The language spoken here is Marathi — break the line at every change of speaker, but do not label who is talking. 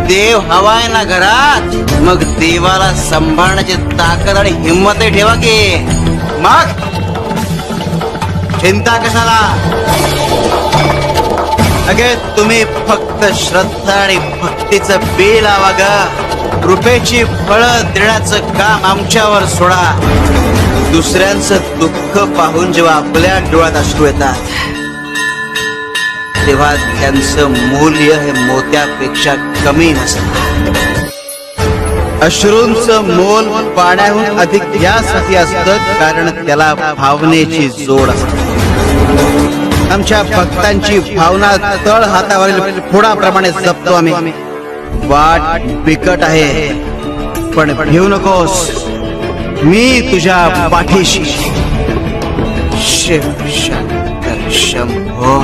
देव हवाय ना घरात, मग देवाला सांभाळण्याची ताकद आणि हिंमत ठेवा की. मग चिंता कशाला? अगे तुम्ही फक्त श्रद्धा आणि भक्तीचं बी लावा ग. कृपेची फळं देण्याचं काम आमच्यावर सोडा. दुसऱ्यांचं दुःख पाहून जेव्हा आपल्या डोळ्यात अश्रू येतात, तेव्हा त्यांचं मूल्य हे मोत्यापेक्षा कमी नसतं. अश्रूंचं मोल पाण्याहून अधिक यासाठी असतं कारण त्याला भावनेची जोड असते. आमच्या भक्तांची भावना तळ हातावरील फोडाप्रमाणे जपतो आम्ही. वाट बिकट आहे पण भिवू नकोस, मी तुझ्या पाठीशी. शिव शंकर शंभो.